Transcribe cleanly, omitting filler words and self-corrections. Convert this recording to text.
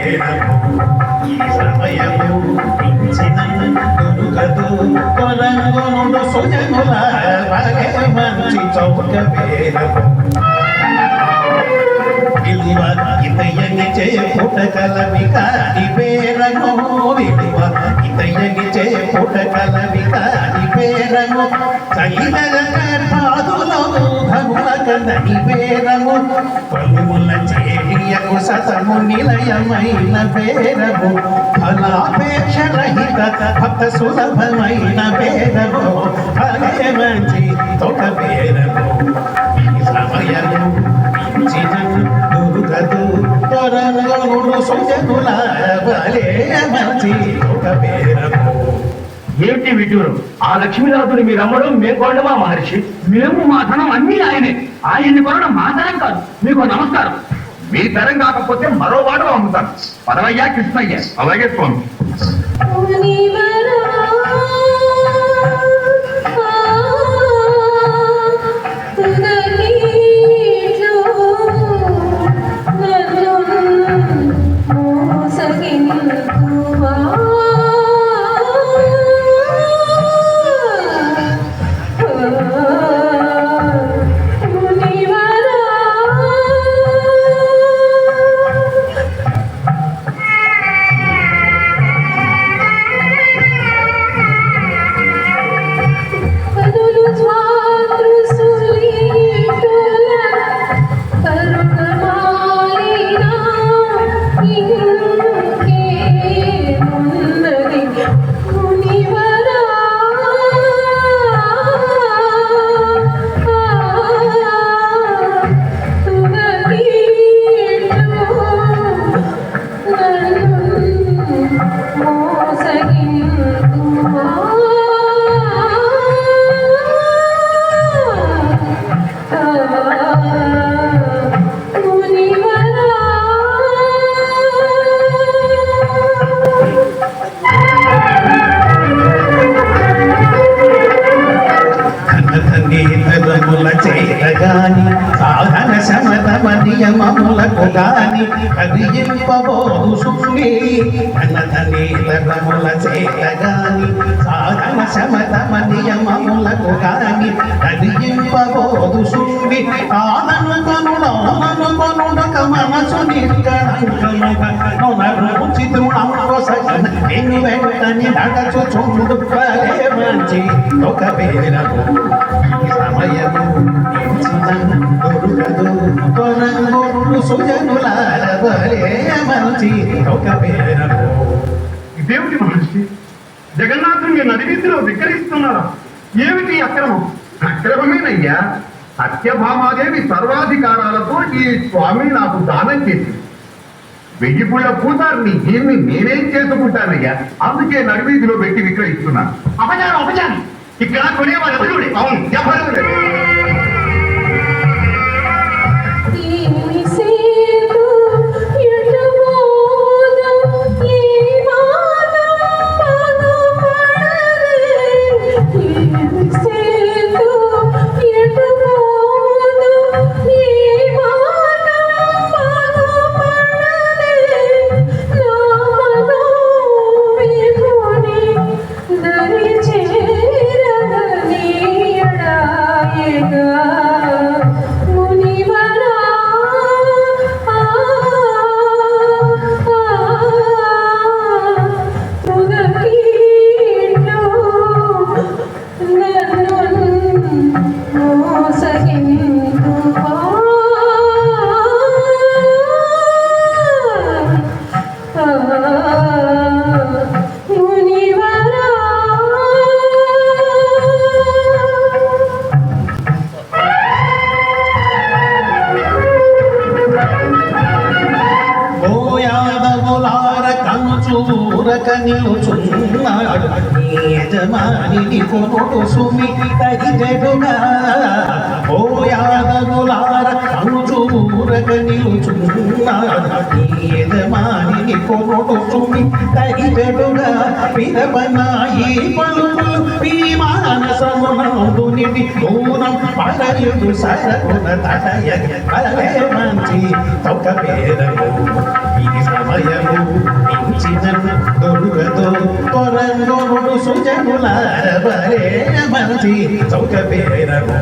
ఈ సమయము మించిన దొరుకదు కొరంగొనుడు సుజనుల వలె మంచి చౌక వేరము విలువ ఇతయనిచే పుటకలవి కాని పేరము విలువ ఇతయనిచే పుటకలవి కాని పేరము చైదల పాదులము ధనుల కదని పేరము పలుముల చేరియకు సతము నిలయమైన పేరము ఫలాపేక్ష రహిత భక్త సులభమైన పేరము ఫలే మంచి తొక పేరము ఈ సమయము ఏమిటి విడ్డూరం? ఆ లక్ష్మీనాథుని మీరు అమ్మడం మేము కొనడమా మహర్షి? మేము మా ధనం అన్ని ఆయనే. ఆయన్ని కొనడం మా ధనం కాదు. మీకు నమస్కారం. మీ తరం కాకపోతే మరో వాడు అమ్ముతాను. పదవయ్యా కృష్ణయ్య. అలాగే స్వామి. చేతగాని సాధన సమతమ నియమములకు గాని కదియింపబోదు సుండి ఘనతనేతరముల చేతగాని సాధన సమతమ నియమములకు గాని కదియింపబోదు సుండి ఆననుకొనుడక మనసు నిర్గణంకముచి తృణంకొసగన నేను వెంటని నడచుచుండు ఫలే మంచి ఒక పేరము సమయము దొరుకదు కొరంగొనుడు సుజనుల వలె మంచి ఒక పేరము. ఇదేమిటి మహర్షి? జగన్నాథుని నది వీధిలో వికరిస్తున్నారా? ఏమిటి అక్రమం? అక్రమమేనయ్యా. సత్యభామాదేవి సర్వాధికారాలతో ఈ స్వామి నాకు దానం చేసింది. 1000 పుళ్ళ పూతారిని దీన్ని నేనేం చేసుకుంటానయ్యా? అందుకే నడివీధిలో పెట్టి విక్రయిస్తున్నాను. అపచారం అపచారం. ఇక్కడ కొనేవాడు ఎవరు? అవును, ఎవరు లేదు. చూరక నిలుచున్నాడు యజమానిని కొనుడు సుమి తగిజడుగా ఓ యాదవులార చూరక నిలుచున్నాడు యజమానిని కొనుడు సుమి తగిజడుగా పిదపనాయి పలుకులు ఈ మానసమునందు నిధి దూరం పడయుడు సరకున తటయ కలే మంచి తొక్క పేదము ఈ సమయము రాజన్ దొరుగదో కొరంగోడు సుజనులార బలే మంచి చౌక పేరను